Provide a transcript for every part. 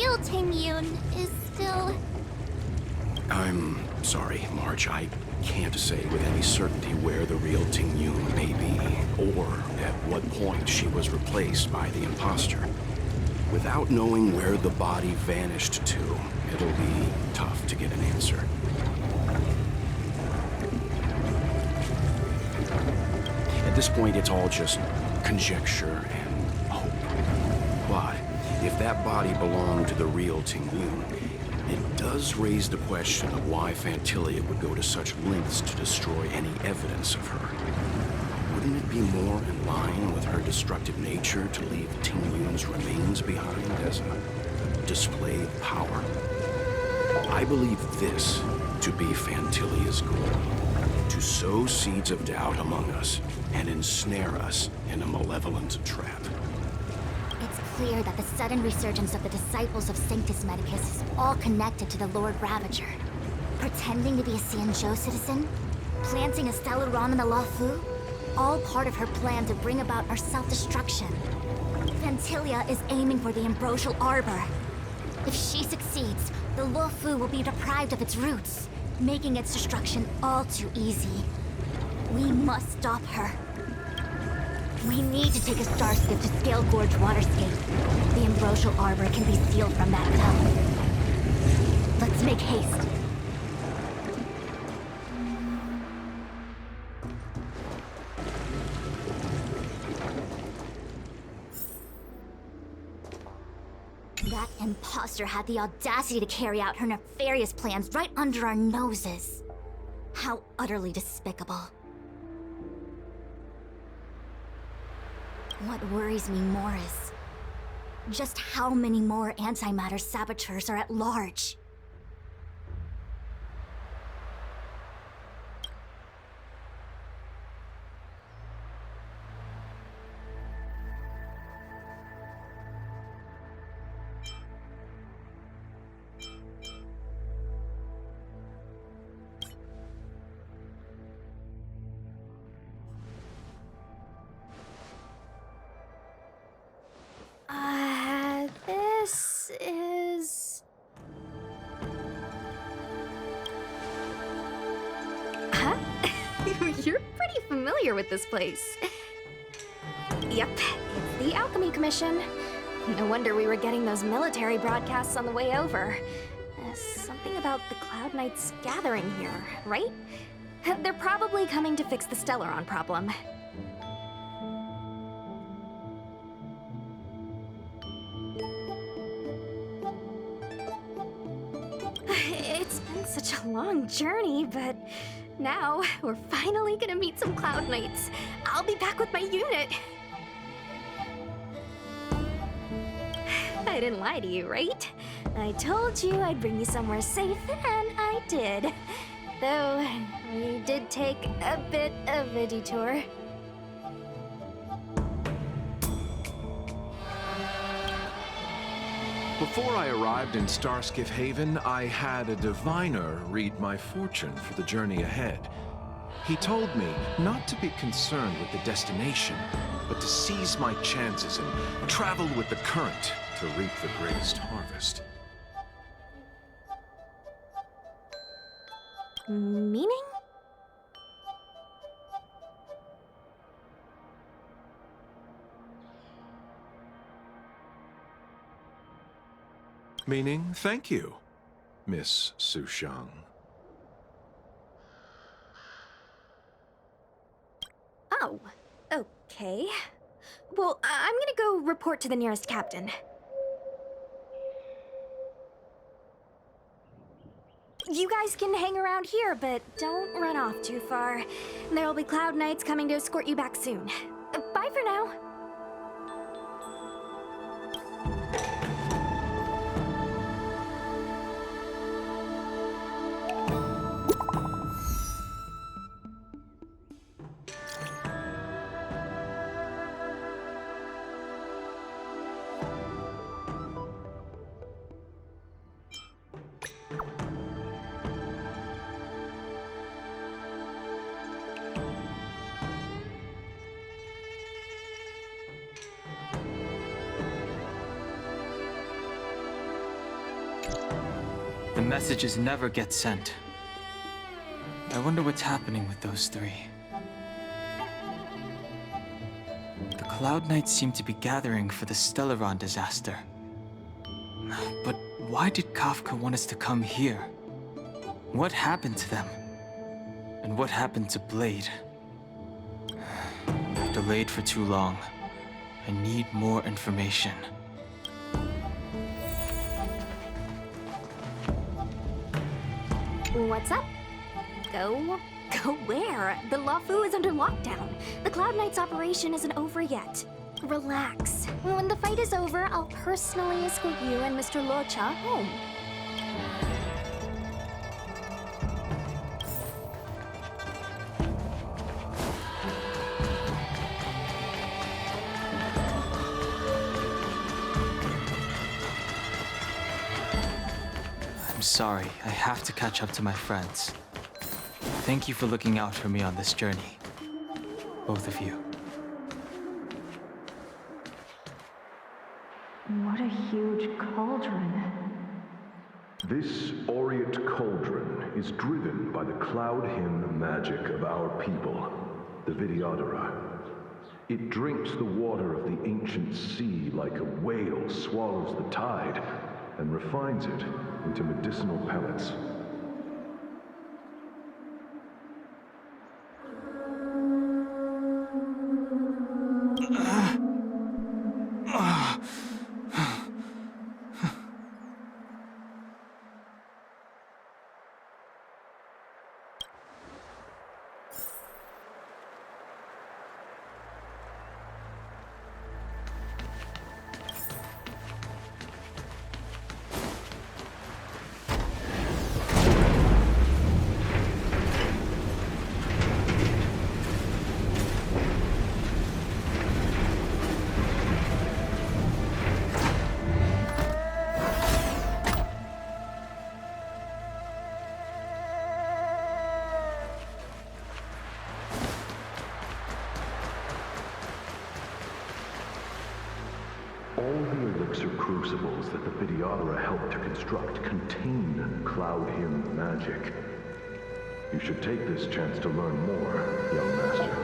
real Ting Yun is still... I'm sorry, Marge. I can't say with any certainty where the real Ting Yun may be, or at what point she was replaced by the imposter. Without knowing where the body vanished to, it'll be tough to get an answer. At this point, it's all just conjecture and hope. But if that body belonged to the real Ting Yun, it does raise the question of why Fantilia would go to such lengths to destroy any evidence of her. Wouldn't it be more in line with her destructive nature to leave Ting Yun's remains behind as a display of power? I believe this to be Fantilia's goal. To sow seeds of doubt among us and ensnare us in a malevolent trap. It's clear that the sudden resurgence of the disciples of Sanctus Medicus is all connected to the Lord Ravager. Pretending to be a Xianzhou citizen, planting a Stellaron in the Luofu, all part of her plan to bring about our self-destruction. Fantilia is aiming for the Ambrosial Arbor. If she succeeds, the Luofu will be deprived of its roots, making its destruction all too easy. We must stop her. We need to take a star skiff to Scale Gorge Waterscape. The Ambrosial Arbor can be sealed from that dome. Let's make haste. That imposter had the audacity to carry out her nefarious plans right under our noses. How utterly despicable. What worries me more is just how many more antimatter saboteurs are at large. This is... Huh? You're pretty familiar with this place. Yep, it's the Alchemy Commission. No wonder we were getting those military broadcasts on the way over. Something about the Cloud Knights gathering here, right? They're probably coming to fix the Stellaron problem. It's been such a long journey, but now we're finally gonna meet some Cloud Knights. I'll be back with my unit. I didn't lie to you, right? I told you I'd bring you somewhere safe, and I did. Though, we did take a bit of a detour. Before I arrived in Starskiff Haven, I had a diviner read my fortune for the journey ahead. He told me not to be concerned with the destination, but to seize my chances and travel with the current to reap the greatest harvest. Meaning? Meaning, thank you, Miss Sushang. Oh, okay. Well, I'm gonna go report to the nearest captain. You guys can hang around here, but don't run off too far. There'll be Cloud Knights coming to escort you back soon. Bye for now. messages never get sent. I wonder what's happening with those three. The Cloud Knights seem to be gathering for the Stellaron disaster. But why did Kafka want us to come here? What happened to them? And what happened to Blade? I've delayed for too long. I need more information. What's up? Go? Go where? The Lafu is under lockdown. The Cloud Knight's operation isn't over yet. Relax. When the fight is over, I'll personally escort you and Mr. Locha home. I'm sorry, I have to catch up to my friends. Thank you for looking out for me on this journey. Both of you. What a huge cauldron. This aureate cauldron is driven by the cloud hymn magic of our people, the Vidyadhara. It drinks the water of the ancient sea like a whale swallows the tide, and refines it into medicinal pellets. All the elixir crucibles that the Vidyadhara helped to construct contain cloud hymn magic. You should take this chance to learn more, young master.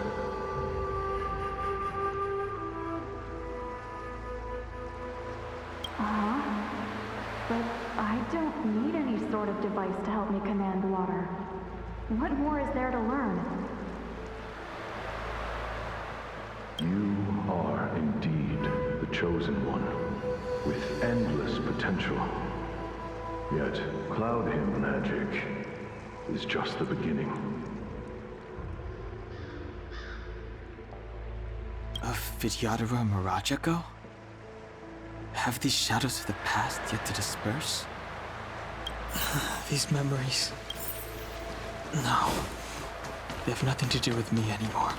But I don't need any sort of device to help me command water. What more is there to learn? You are indeed the chosen one, with endless potential. Yet, cloud hymn magic is just the beginning. Of Vidyadhara Mirajago? Have these shadows of the past yet to disperse? These memories... No. They have nothing to do with me anymore.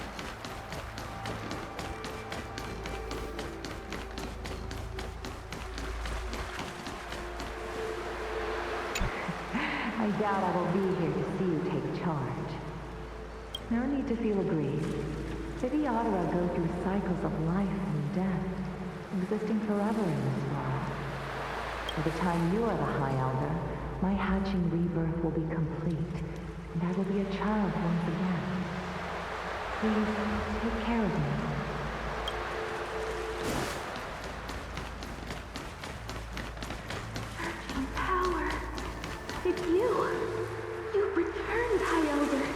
I doubt I will be here to see you take charge. No need to feel aggrieved. Vidyadhara go through cycles of life and death, existing forever in this world. By the time you are the High Elder, my hatching rebirth will be complete, and I will be a child once again. Please take care of me. Power. It's you. You've returned, High Elder.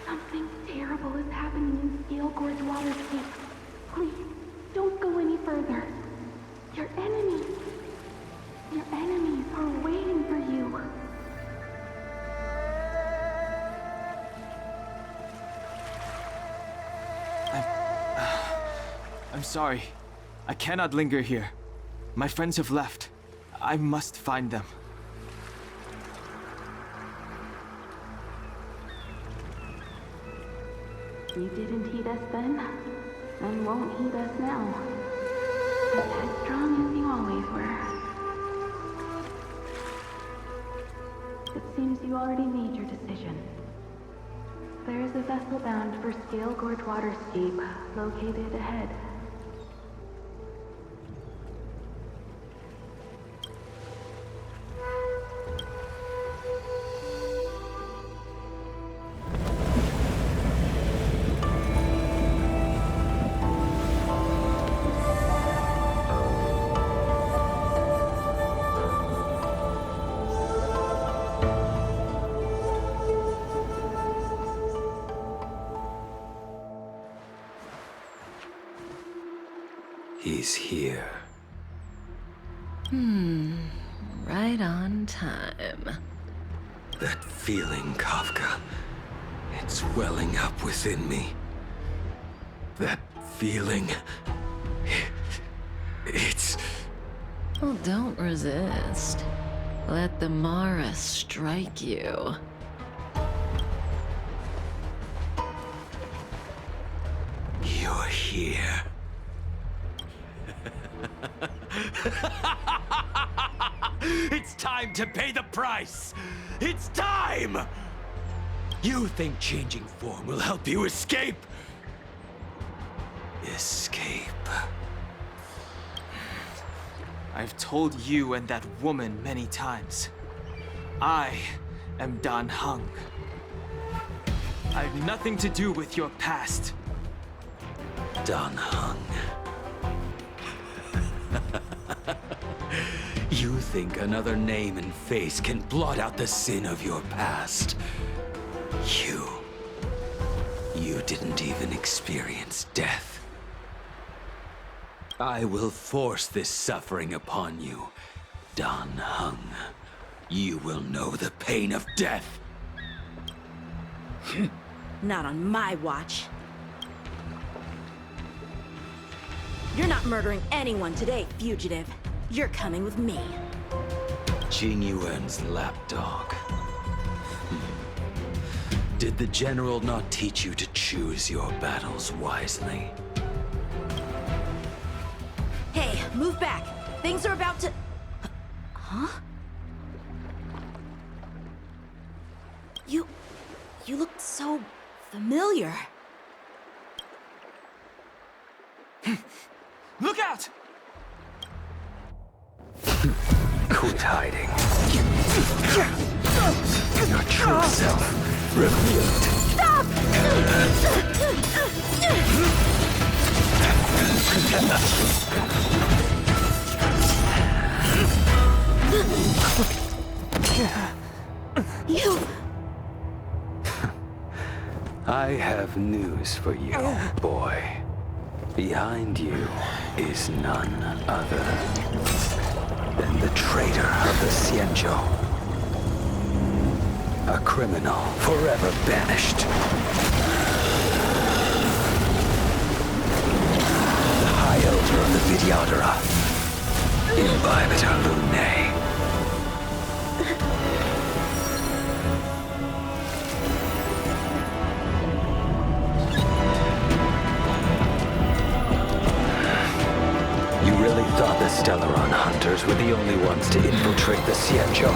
Something terrible is happening in Scale Gorge Waterscape. Please, don't go any further. Your enemies are waiting for you. I'm sorry. I cannot linger here. My friends have left. I must find them. You didn't heed us then, and won't heed us now. As headstrong as you always were. It seems you already made your decision. There is a vessel bound for Scale Gorge Waterscape, located ahead. He's here. Right on time. That feeling, Kafka. It's welling up within me. That feeling... It's... Well, don't resist. Let the Mara strike you. You're here. It's time to pay the price! It's time! You think changing form will help you escape? Escape. I've told you and that woman many times. I am Dan Heng. I have nothing to do with your past. Dan Heng. You think another name and face can blot out the sin of your past? You didn't even experience death. I will force this suffering upon you, Dan Heng. You will know the pain of death. Not on my watch. You're not murdering anyone today, fugitive. You're coming with me. Jing Yuan's lapdog. Did the general not teach you to choose your battles wisely? Hey, move back. Things are about to... Huh? You look so familiar. Look out! Quit hiding. Your true self revealed. Stop! You... I have news for you, boy. Behind you is none other than the traitor of the Xianzhou. A criminal forever banished. The High Elder of the Vidyadhara. Imbibitor Lunae. You really thought the Stellaron hunters were the only ones to infiltrate the Xianzhou?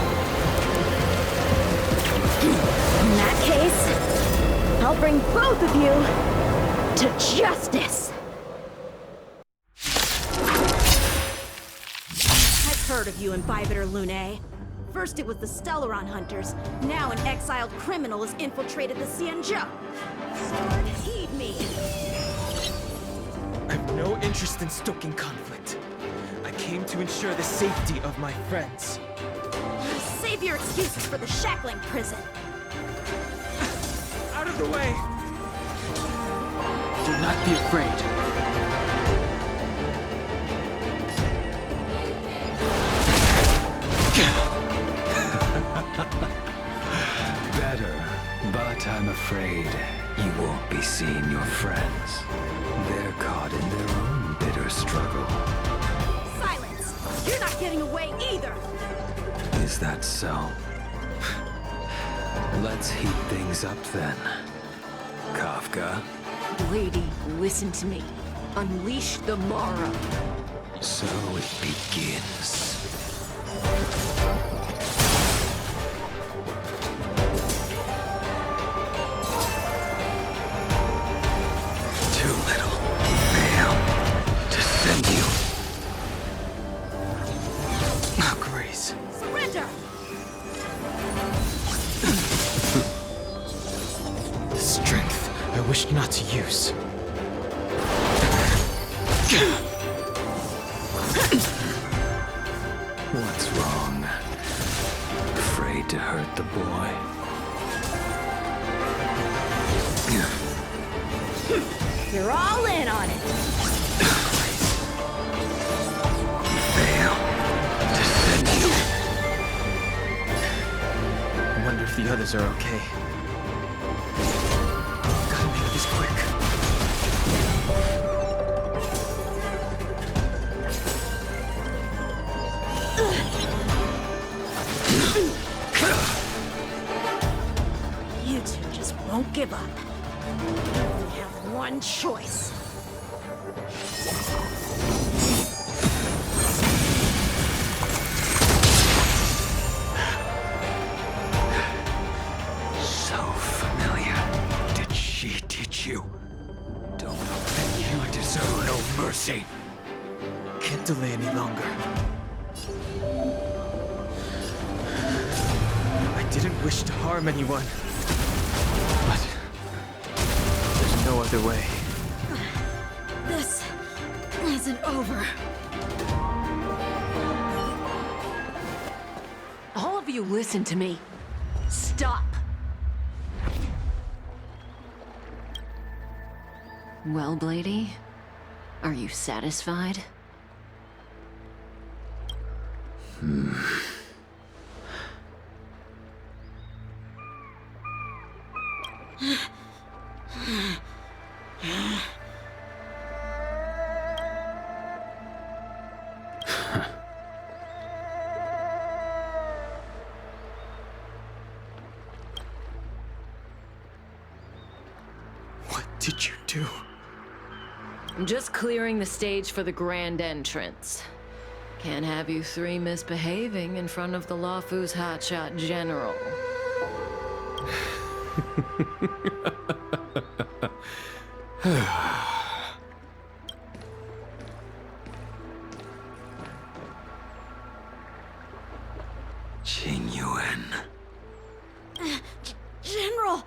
In that case, I'll bring both of you to justice. I've heard of you, Imbibitor Lunae. First it was the Stellaron hunters, now an exiled criminal has infiltrated the Xianzhou. Sword, heed me. I have no interest in stoking conflict. I came to ensure the safety of my friends. Save your excuses for the shackling prison. Out of the way! Do not be afraid. Better, but I'm afraid you won't be seeing your friends. They're caught in their own bitter struggle. Silence! You're not getting away either! Is that so? Let's heat things up then. Kafka? Lady, listen to me. Unleash the Mara. So it begins. Too little. Fail. To send you. Oh, Grace. Surrender! The strength I wished not to use. What's wrong? Afraid to hurt the boy? You're all in on it! if the others are okay. Gotta make this quick. You two just won't give up. You only have one choice. So familiar. Did she teach you? Don't know that you deserve no mercy. Can't delay any longer. I didn't wish to harm anyone. But there's no other way. This isn't over. All of you listen to me. Stop. Well, Blady, are you satisfied? What did you do? I'm just clearing the stage for the grand entrance. Can't have you three misbehaving in front of the Lafu's hotshot general. Genuine. General!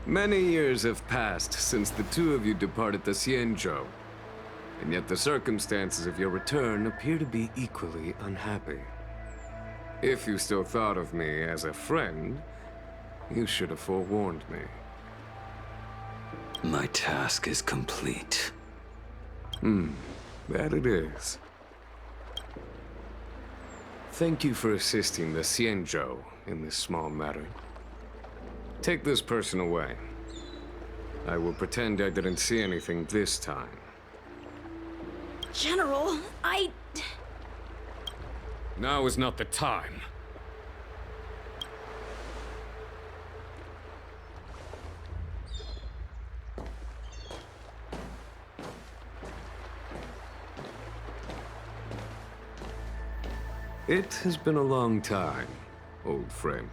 Many years have passed since the two of you departed the Xianzhou, and yet the circumstances of your return appear to be equally unhappy. If you still thought of me as a friend, you should have forewarned me. My task is complete. That it is. Thank you for assisting the Xianzhou in this small matter. Take this person away. I will pretend I didn't see anything this time. General, Now is not the time. It has been a long time, old friend.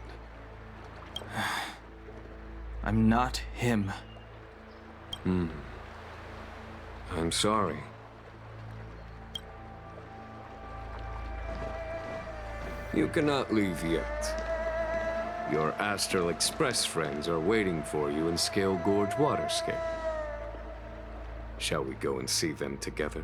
I'm not him. I'm sorry. You cannot leave yet. Your Astral Express friends are waiting for you in Scale Gorge Waterscape. Shall we go and see them together?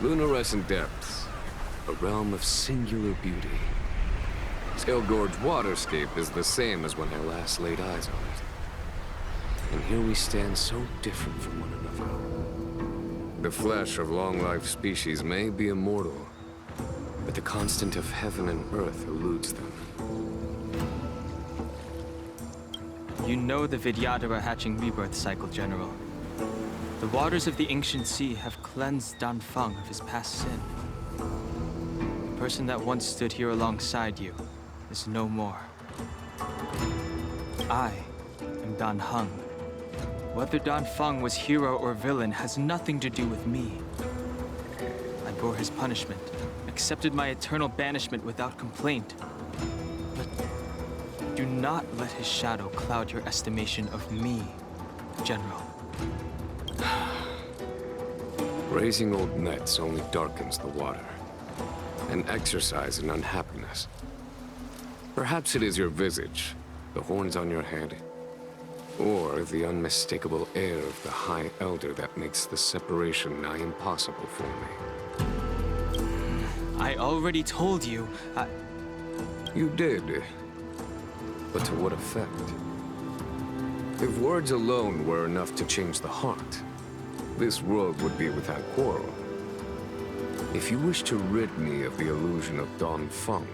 Lunarescent Depths, a realm of singular beauty. Scale Gorge Waterscape is the same as when I last laid eyes on it. And here we stand so different from one another. The flesh of long-life species may be immortal, but the constant of heaven and earth eludes them. You know the Vidyadhara hatching rebirth cycle, General. The waters of the ancient sea have cleansed Danfeng of his past sin. The person that once stood here alongside you is no more. I am Dan Heng. Whether Danfeng was hero or villain has nothing to do with me. I bore his punishment, accepted my eternal banishment without complaint. But do not let his shadow cloud your estimation of me, General. Raising old nets only darkens the water, an exercise in unhappiness. Perhaps it is your visage, the horns on your head, or the unmistakable air of the High Elder that makes the separation nigh impossible for me. I already told you. You did. But to what effect? If words alone were enough to change the heart, this world would be without quarrel. If you wish to rid me of the illusion of Dongfeng,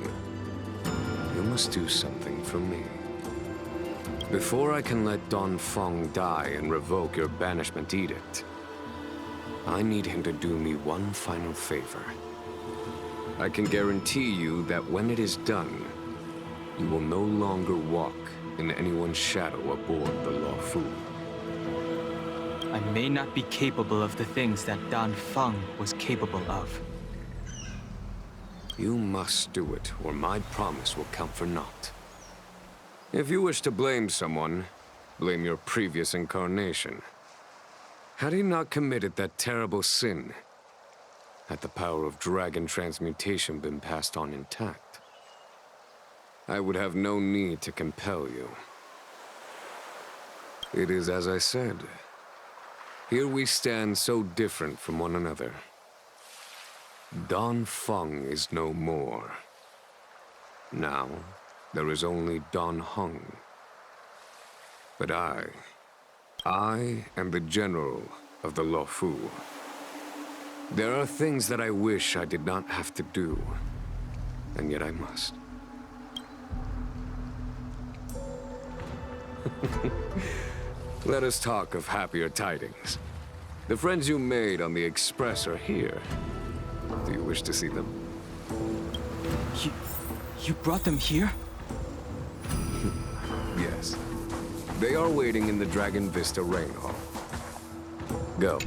you must do something for me. Before I can let Dongfeng die and revoke your banishment edict, I need him to do me one final favor. I can guarantee you that when it is done, you will no longer walk in anyone's shadow aboard the Luofu. I may not be capable of the things that Dongfeng was capable of. You must do it, or my promise will count for naught. If you wish to blame someone, blame your previous incarnation. Had he not committed that terrible sin, had the power of dragon transmutation been passed on intact, I would have no need to compel you. It is as I said. Here we stand so different from one another. Dongfeng is no more. Now, there is only Dongheng. But I am the general of the Luofu. There are things that I wish I did not have to do, and yet I must. Let us talk of happier tidings. The friends you made on the Express are here. Do you wish to see them? You brought them here? Yes. They are waiting in the Dragon Vista Rain Hall. Go.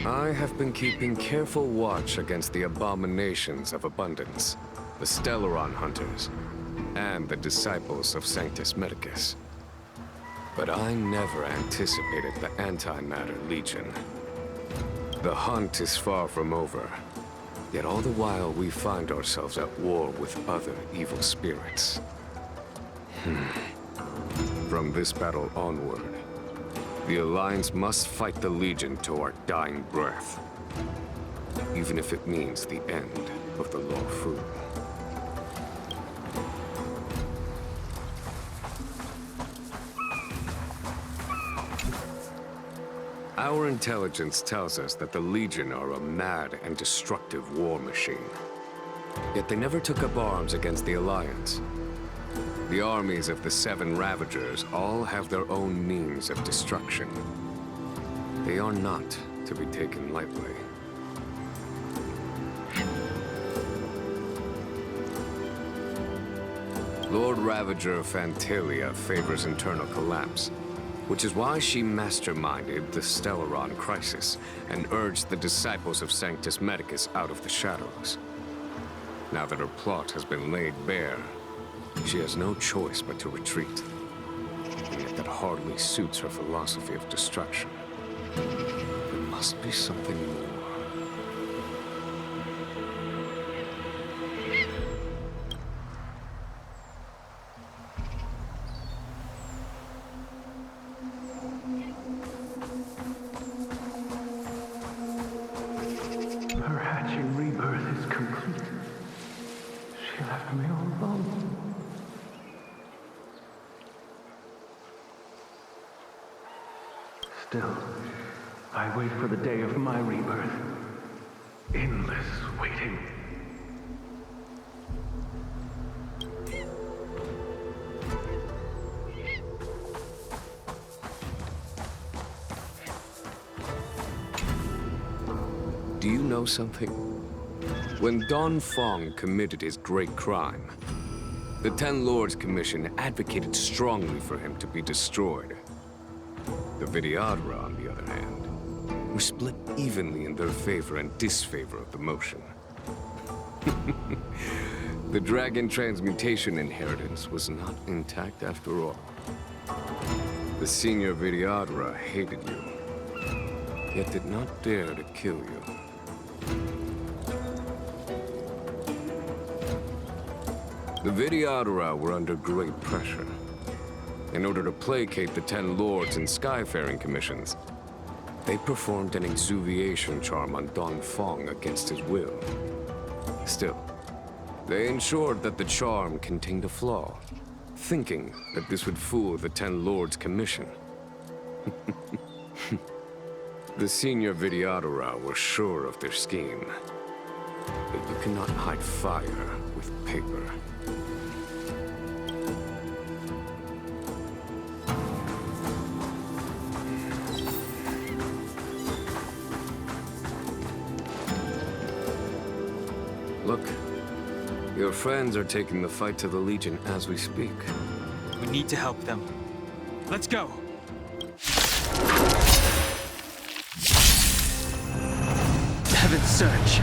I have been keeping careful watch against the abominations of abundance, the Stellaron Hunters, and the disciples of Sanctus Medicus. But I never anticipated the Antimatter Legion. The hunt is far from over, yet all the while we find ourselves at war with other evil spirits. From this battle onward, the Alliance must fight the Legion to our dying breath, even if it means the end of the Luofu. Our intelligence tells us that the Legion are a mad and destructive war machine. Yet they never took up arms against the Alliance. The armies of the Seven Ravagers all have their own means of destruction. They are not to be taken lightly. Lord Ravager Fantalia favors internal collapse, which is why she masterminded the Stellaron crisis and urged the disciples of Sanctus Medicus out of the shadows. Now that her plot has been laid bare, she has no choice but to retreat. And yet that hardly suits her philosophy of destruction. There must be something more. Her hatching rebirth is complete. She left me all alone. Still, I wait for the day of my rebirth. Endless waiting. Do you know something? When Dongfeng committed his great crime, the Ten Lords Commission advocated strongly for him to be destroyed. The Vidyadhara, on the other hand, were split evenly in their favor and disfavor of the motion. The dragon transmutation inheritance was not intact after all. The senior Vidyadhara hated you, yet did not dare to kill you. The Vidyadhara were under great pressure. In order to placate the Ten Lords and Skyfaring Commissions, they performed an exuviation charm on Dongfeng against his will. Still, they ensured that the charm contained a flaw, thinking that this would fool the Ten Lords' commission. The senior Videodora were sure of their scheme. But you cannot hide fire with paper. Look, your friends are taking the fight to the Legion as we speak. We need to help them. Let's go! Heaven's Surge.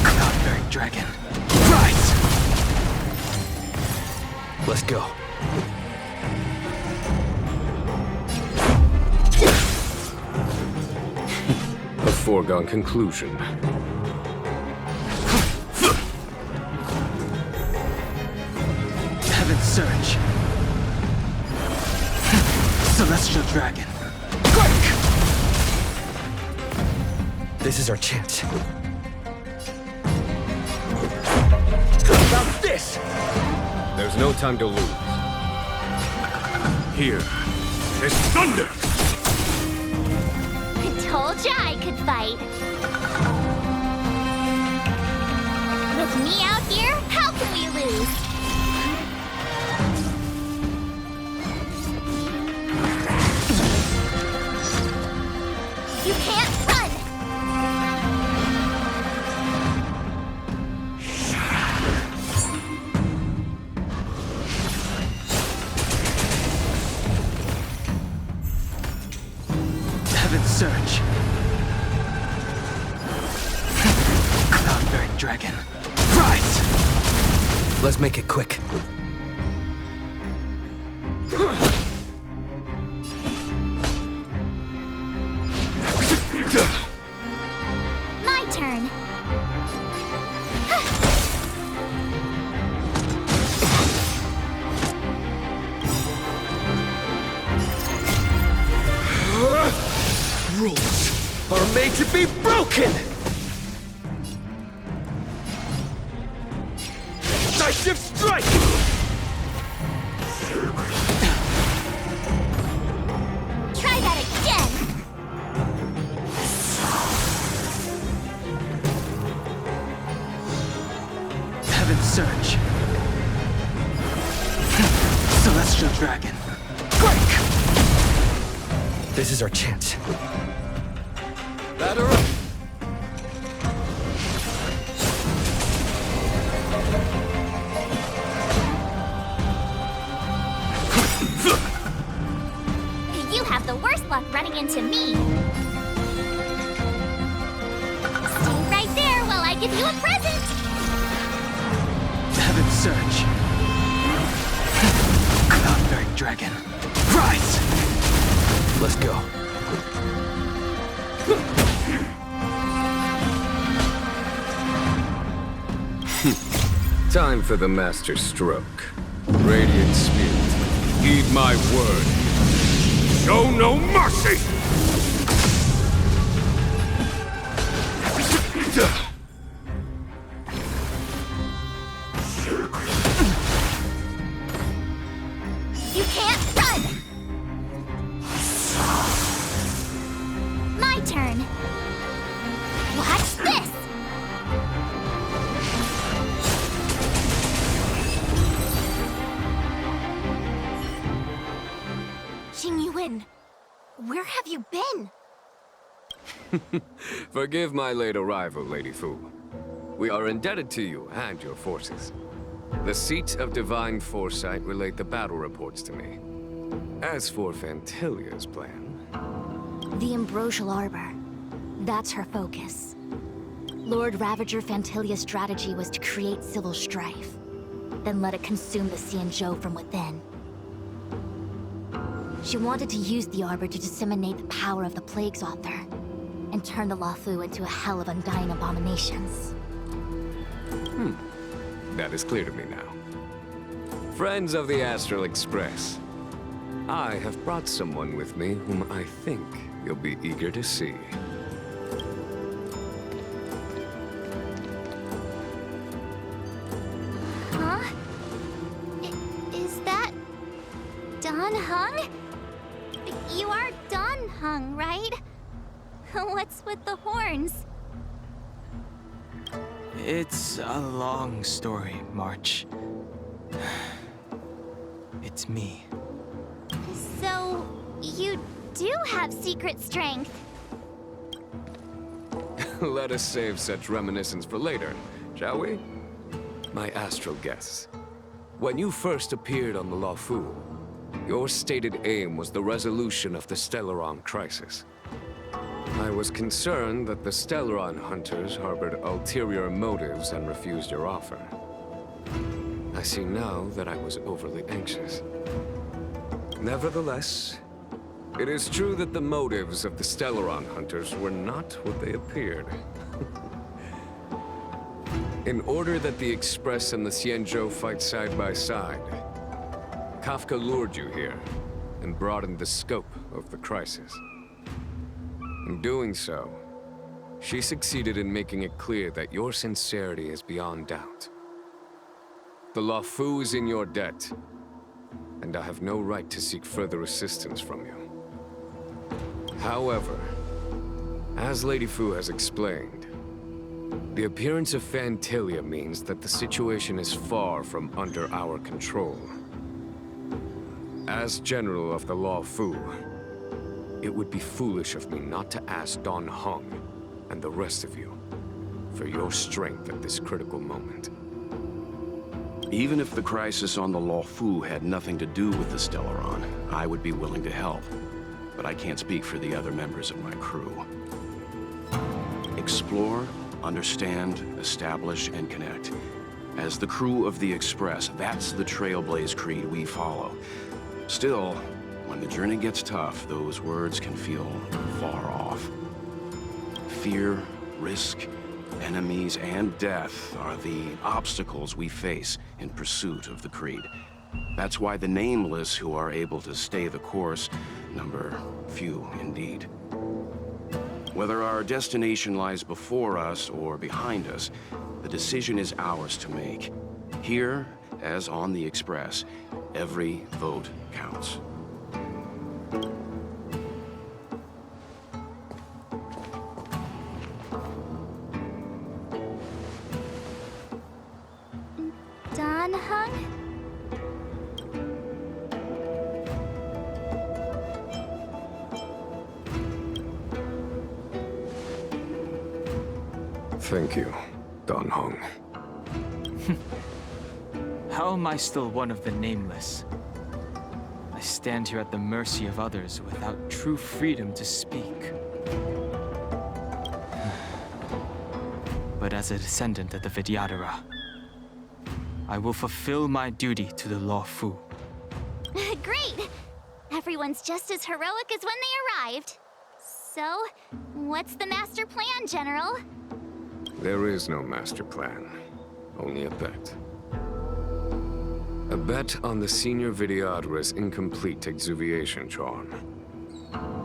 Cloud-bearing dragon. Rise! Let's go. A foregone conclusion. Heaven's Surge. Celestial Dragon. Quick! This is our chance. About this! There's no time to lose. Here is thunder! I told ya I could fight. With me out here, how can we lose? You can't run! Heaven's Surge. Cloud-bearing dragon. Rise! Let's make it quick. My turn. Rules are made to be broken! Decisive strike! Try that again. Heaven's Surge. Celestial Dragon. Quick! This is our chance. Batter up! You have the worst luck running into me. Stay right there while I give you a present. Heaven's Surge. Cloud-bearing dragon. Rise! Let's go. Time for the master stroke. Radiant Spirit, heed my word. Show no mercy! You can't run! My turn. Watch this! Jingyuin, where have you been? Forgive my late arrival, Lady Fu. We are indebted to you and your forces. The Seat of Divine Foresight relate the battle reports to me. As for Fantilia's plan... The Ambrosial Arbor. That's her focus. Lord Ravager Fantilia's strategy was to create civil strife, then let it consume the Xianzhou from within. She wanted to use the Arbor to disseminate the power of the Plague's author, and turn the Luofu into a hell of undying abominations. That is clear to me now. Friends of the Astral Express, I have brought someone with me whom I think you'll be eager to see. Don Hung? You are Don Hung, right? What's with the horns? It's a long story, March. It's me. So, you do have secret strength. Let us save such reminiscence for later, shall we? My astral guests. When you first appeared on the Luofu, your stated aim was the resolution of the Stellaron crisis. I was concerned that the Stellaron hunters harbored ulterior motives and refused your offer. I see now that I was overly anxious. Nevertheless, it is true that the motives of the Stellaron hunters were not what they appeared. In order that the Express and the Xianzhou fight side by side, Kafka lured you here and broadened the scope of the crisis. In doing so, she succeeded in making it clear that your sincerity is beyond doubt. The Luofu is in your debt, and I have no right to seek further assistance from you. However, as Lady Fu has explained, the appearance of Phantilia means that the situation is far from under our control. As General of the Luofu, it would be foolish of me not to ask Don Hung and the rest of you for your strength at this critical moment. Even if the crisis on the Luofu had nothing to do with the Stellaron, I would be willing to help. But I can't speak for the other members of my crew. Explore, understand, establish, and connect. As the crew of the Express, that's the Trailblaze creed we follow. Still, when the journey gets tough, those words can feel far off. Fear, risk, enemies, and death are the obstacles we face in pursuit of the creed. That's why the nameless who are able to stay the course number few indeed. Whether our destination lies before us or behind us, the decision is ours to make. Here, as on the Express, every vote counts. Don Hung? Thank you, Don Hung. How am I still one of the nameless? I stand here at the mercy of others without true freedom to speak. But as a descendant of the Vidyadhara, I will fulfill my duty to the Luofu. Great! Everyone's just as heroic as when they arrived. So, what's the master plan, General? There is no master plan, only a bet. A bet on the senior Vidyadhara's incomplete exuviation charm.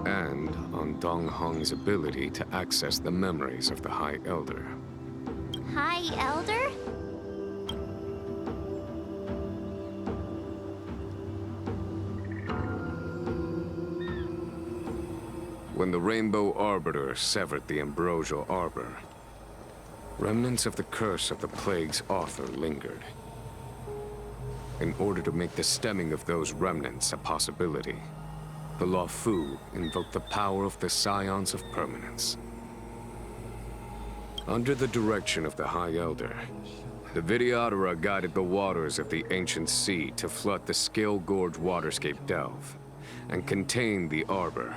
And on Dong Hong's ability to access the memories of the High Elder. High Elder? When the Rainbow Arbiter severed the Ambrosial Arbor, remnants of the curse of the plague's author lingered. In order to make the stemming of those remnants a possibility, the Luofu invoked the power of the Scions of Permanence. Under the direction of the High Elder, the Vidyadhara guided the waters of the ancient sea to flood the Scale Gorge waterscape delve and contain the Arbor.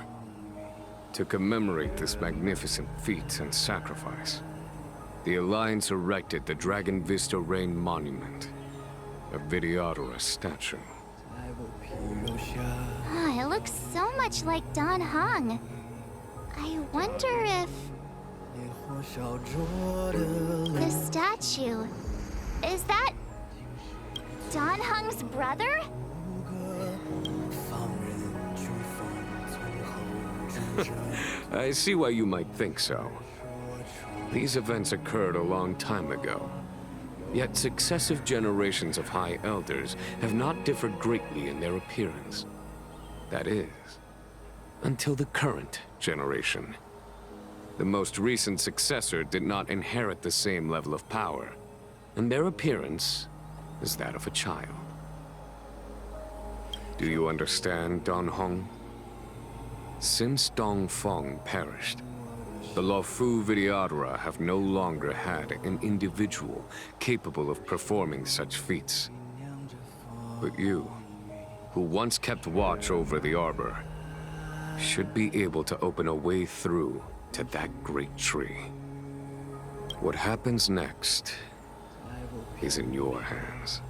To commemorate this magnificent feat and sacrifice, the Alliance erected the Dragon Vista Rain Monument, a Vidyadhara statue. Oh, it looks so much like Don Hung. I wonder if... the statue... is that... Don Hung's brother? I see why you might think so. These events occurred a long time ago. Yet successive generations of High Elders have not differed greatly in their appearance. That is, until the current generation. The most recent successor did not inherit the same level of power, and their appearance is that of a child. Do you understand, Don Hong? Since Dong Feng perished, the Luofu Vidyadhara have no longer had an individual capable of performing such feats. But you, who once kept watch over the Arbor, should be able to open a way through to that great tree. What happens next is in your hands.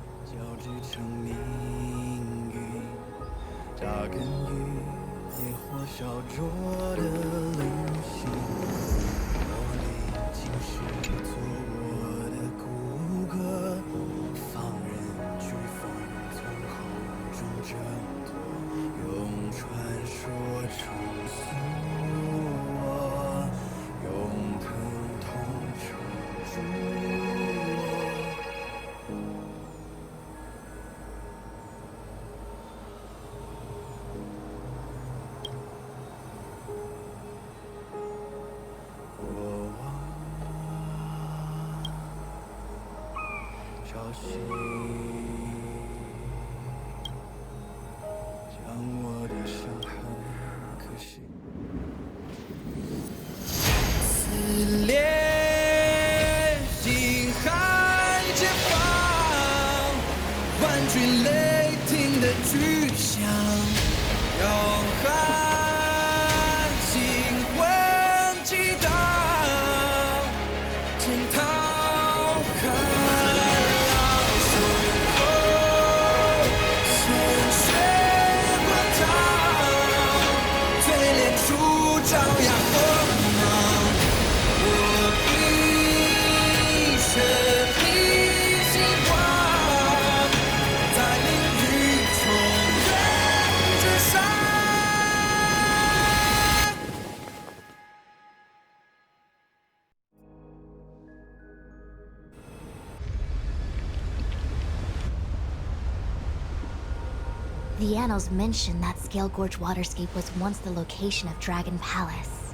The annals mention that Scale Gorge waterscape was once the location of Dragon Palace.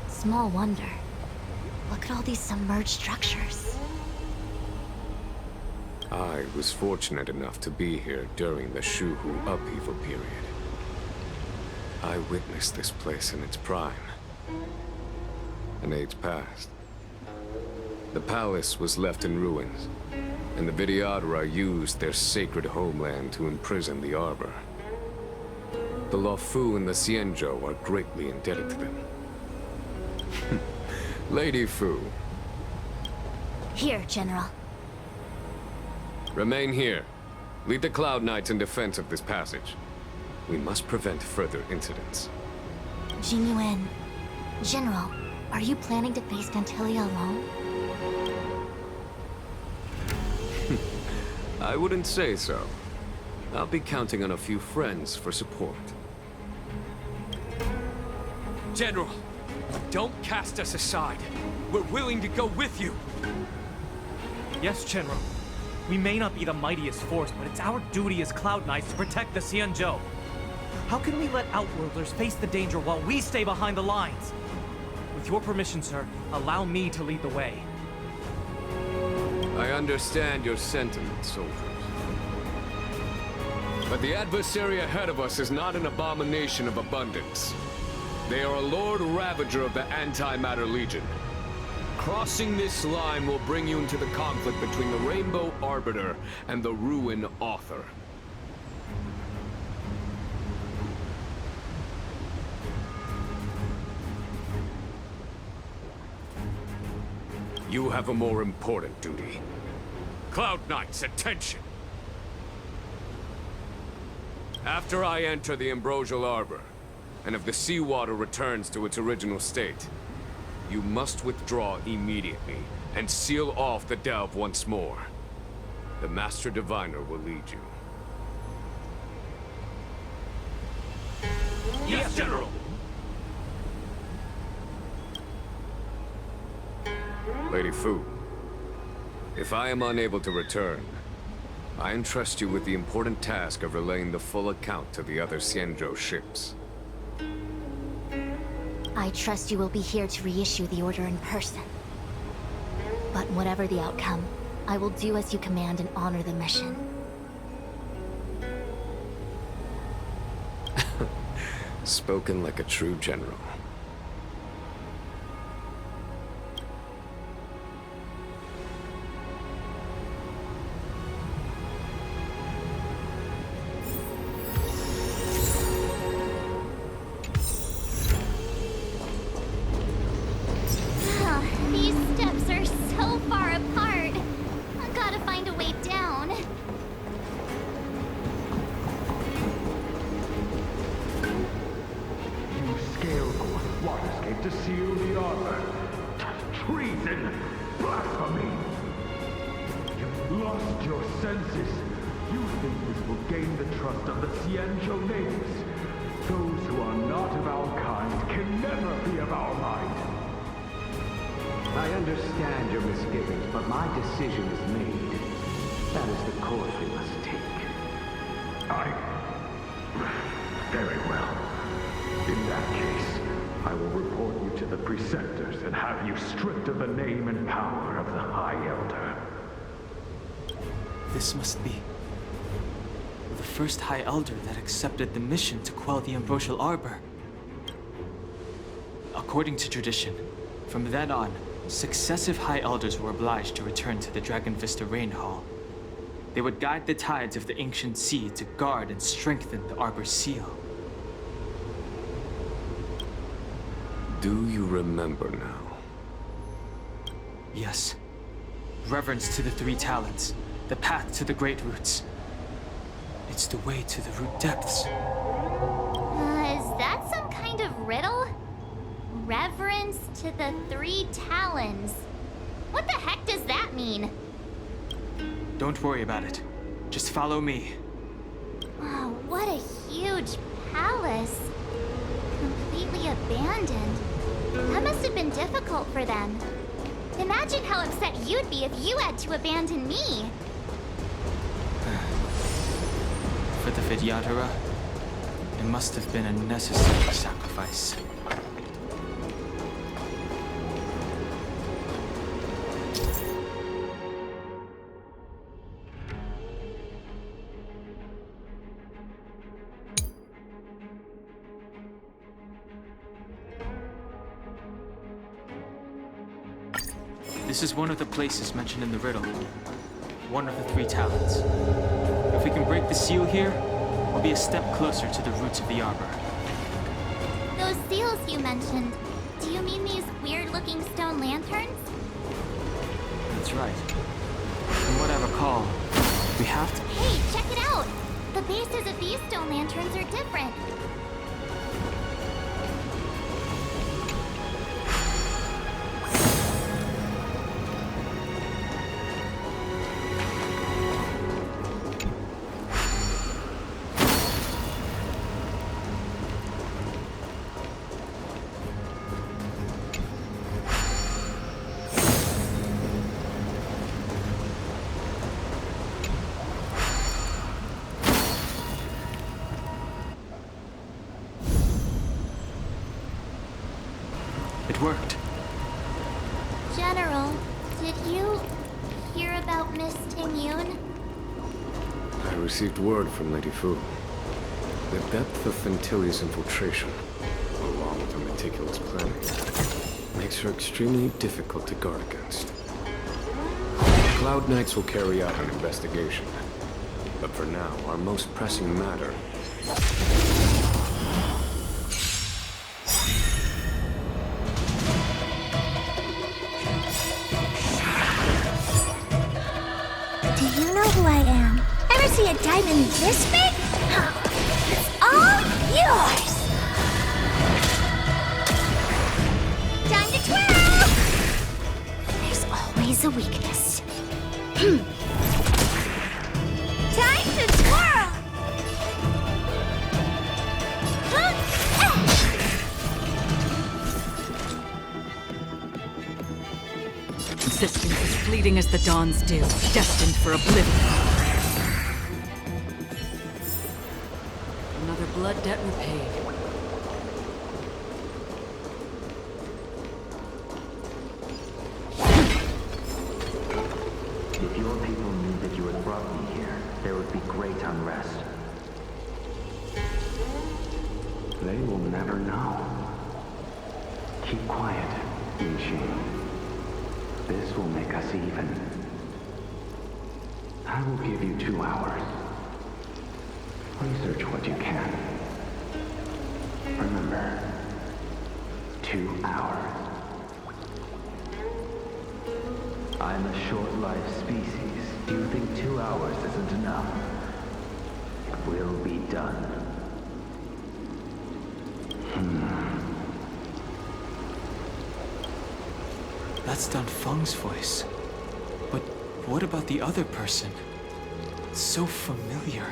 Small wonder. Look at all these submerged structures. I was fortunate enough to be here during the Shuhu upheaval period. I witnessed this place in its prime. An age passed. The palace was left in ruins, and the Vidyadhara used their sacred homeland to imprison the Arbor. The Luofu and the Xianzhou are greatly indebted to them. Lady Fu. Here, General. Remain here. Lead the Cloud Knights in defense of this passage. We must prevent further incidents. Jing Yuan. General, are you planning to face Dantilia alone? I wouldn't say so. I'll be counting on a few friends for support. General, don't cast us aside. We're willing to go with you. Yes, General. We may not be the mightiest force, but it's our duty as Cloud Knights to protect the Xianzhou. How can we let Outworlders face the danger while we stay behind the lines? With your permission, sir, allow me to lead the way. I understand your sentiments, soldiers. But the adversary ahead of us is not an abomination of abundance. They are a Lord Ravager of the Antimatter Legion. Crossing this line will bring you into the conflict between the Rainbow Arbiter and the Ruin Author. You have a more important duty. Cloud Knights, attention! After I enter the Ambrosial Arbor, and if the seawater returns to its original state, you must withdraw immediately and seal off the delve once more. The Master Diviner will lead you. Yes, General! Lady Fu, if I am unable to return, I entrust you with the important task of relaying the full account to the other Xianzhou ships. I trust you will be here to reissue the order in person. But whatever the outcome, I will do as you command and honor the mission. Spoken like a true general. These steps are so far apart. I gotta find a way down. You Scale-Gorge Waterscape to seal the armor. Treason! Blasphemy! You've lost your senses. You think this will gain the trust of the Xianzhou natives. Those who are not of our kind can never be of our mind. I understand your misgivings, but my decision is made. That is the course we must take. Very well. In that case, I will report you to the Preceptors and have you stripped of the name and power of the High Elder. This must be the first High Elder that accepted the mission to quell the Ambrosial Arbor. According to tradition, from then on, successive High Elders were obliged to return to the Dragon Vista Rain Hall. They would guide the tides of the ancient sea to guard and strengthen the Arbor's seal. Do you remember now? Yes. Reverence to the Three Talents, the path to the Great Roots. It's the way to the root depths. Is that some kind of riddle? Reverence to the Three Talons. What the heck does that mean? Don't worry about it. Just follow me. Wow, what a huge palace. Completely abandoned. That must have been difficult for them. Imagine how upset you'd be if you had to abandon me. For the Vidyadhara, it must have been a necessary sacrifice. This is one of the places mentioned in the riddle. One of the Three Talents. If we can break the seal here, we'll be a step closer to the roots of the arbor. Those seals you mentioned, do you mean these weird-looking stone lanterns? That's right. From what I recall, we have to... Hey, check it out! The bases of these stone lanterns are different. It worked. General, did you hear about Miss Tingyun? I received word from Lady Fu. The depth of Fentilia's infiltration, along with her meticulous planning, makes her extremely difficult to guard against. The Cloud Knights will carry out an investigation. But for now, our most pressing matter... Do you know who I am? Ever see a diamond this big? It's all yours! Time to twirl! There's always a weakness. Time to twirl! Existence as fleeting as the dawn's dew, destined for oblivion. blood debt repaid. If your people knew that you had brought me here, there would be great unrest. They will never know. Keep quiet, Ishi. This will make us even. I will give you 2 hours. Research what you can. Remember, 2 hours. I'm a short-lived species. Do you think 2 hours isn't enough? We'll be done. That's Don Feng's voice. But what about the other person? It's so familiar.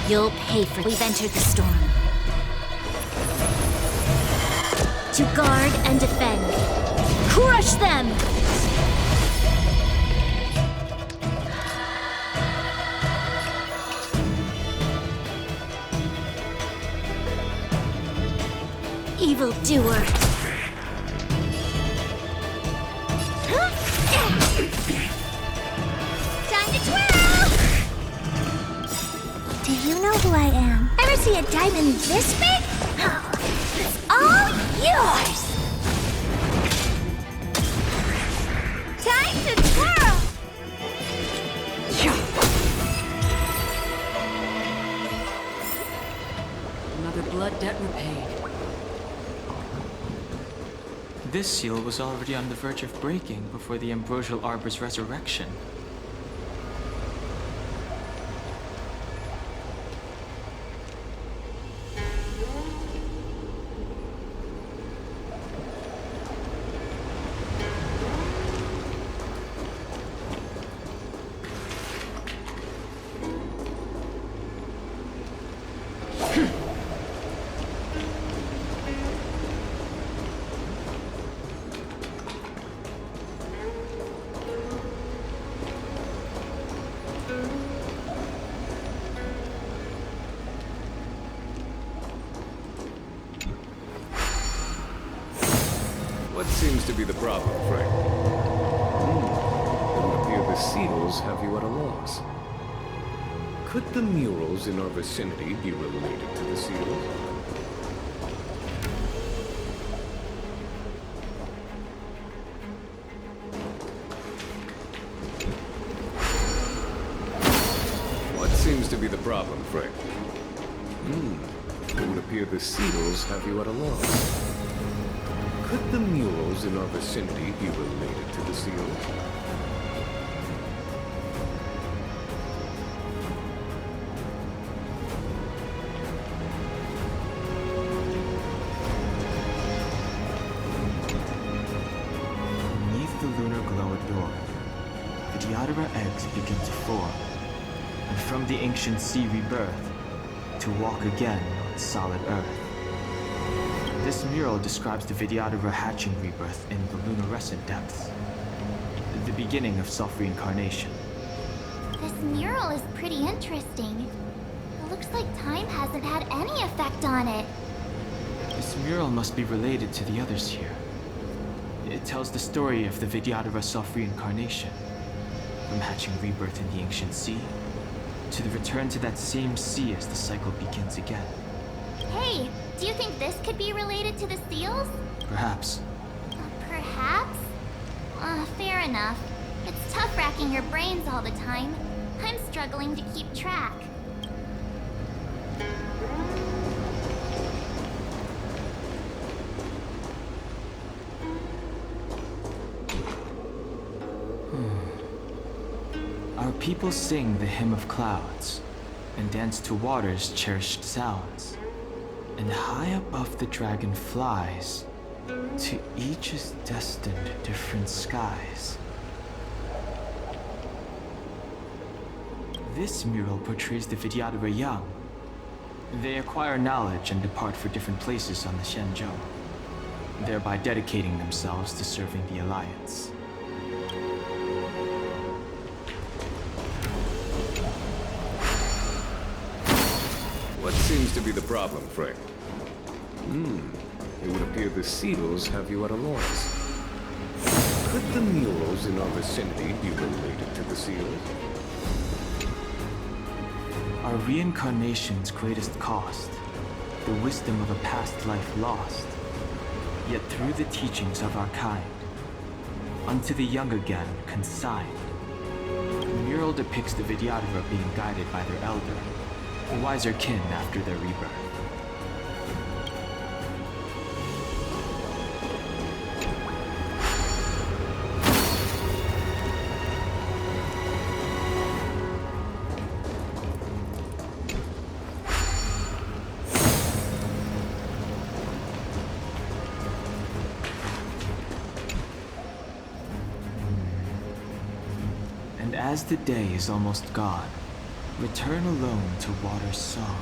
You'll pay for we've entered the storm. To guard and defend. Crush them! Evildoer. Time to twirl! Do you know who I am? Ever see a diamond this big? It's all yours! Time to twirl! Another blood debt repaid. This seal was already on the verge of breaking before the Ambrosial Arbor's resurrection. What seems to be the problem, Frank? It would appear the seals have you at a loss. Could the murals in our vicinity be related to the seals? What seems to be the problem, Frank? It would appear the seals have you at a loss. Could the murals in our vicinity be related to the seals? Beneath the lunar glow adored, the Diodora eggs begin to form, and from the ancient sea rebirth, to walk again on solid earth. This mural describes the Vidyadhara hatching rebirth in the lunarescent depths, the beginning of self-reincarnation. This mural is pretty interesting. It looks like time hasn't had any effect on it. This mural must be related to the others here. It tells the story of the Vidyadhara self-reincarnation, from hatching rebirth in the ancient sea, to the return to that same sea as the cycle begins again. Hey, do you think this could be related to the seals? Perhaps. Perhaps? Fair enough. It's tough racking your brains all the time. I'm struggling to keep track. Our people sing the hymn of clouds, and dance to water's cherished sounds. And high above the dragon flies To each is destined different skies. This mural portrays the Vidyadhara young. They acquire knowledge and depart for different places on the Xianzhou, thereby dedicating themselves to serving the Alliance. What seems to be the problem, Frank? It would appear the seals have you at a loss. Could the murals in our vicinity be related to the seals? Our reincarnation's greatest cost, the wisdom of a past life lost, yet through the teachings of our kind, unto the young again consigned. The mural depicts the Vidyadhara being guided by their elder, a wiser kin after their rebirth. And as the day is almost gone, return alone to water's song.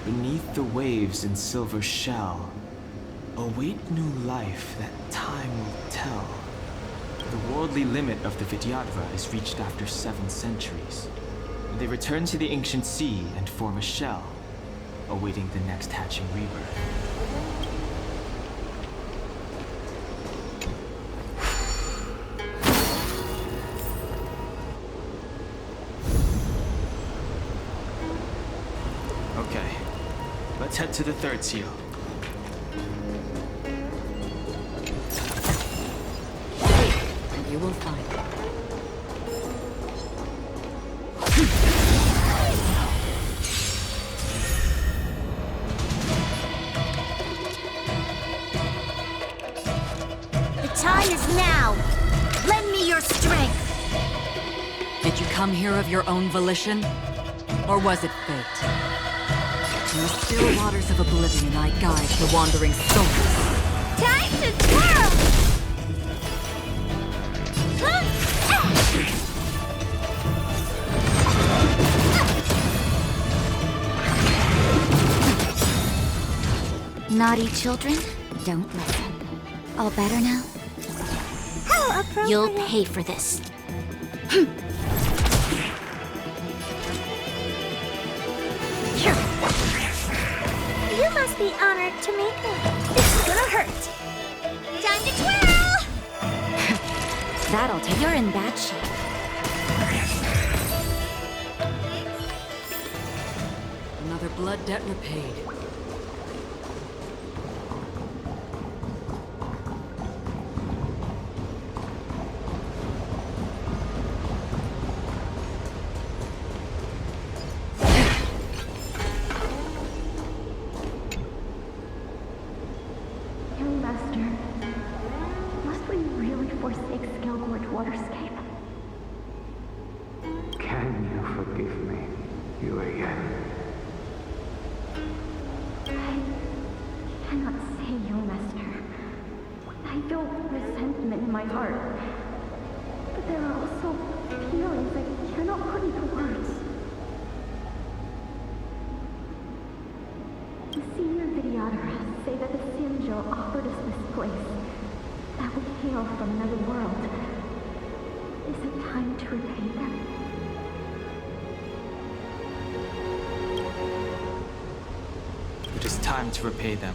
Beneath the waves in silver shell, await new life that time will tell. The worldly limit of the Vidyadhara is reached after 7 centuries. They return to the ancient sea and form a shell, awaiting the next hatching rebirth. Okay, let's head to the 3rd seal. And you will find it. The time is now! Lend me your strength! Did you come here of your own volition? Or was it fate? In the still waters of oblivion, I guide the wandering souls. Time to twirl! Naughty children, don't listen. All better now? How appropriate. You'll pay for this. You must be honored to meet me. This is gonna hurt. Time to twirl! That'll take. You're in bad shape. Another blood debt repaid. Young Master, must we really forsake Skelgorge Waterscape? Can you forgive me, Yuan? I cannot say, Young Master. I feel resentment in my heart. But there are also feelings I cannot put into words. The senior Vidyadhara say that the Xianzhou offered us this place, that we hail from another world. Is it time to repay them? It is time to repay them.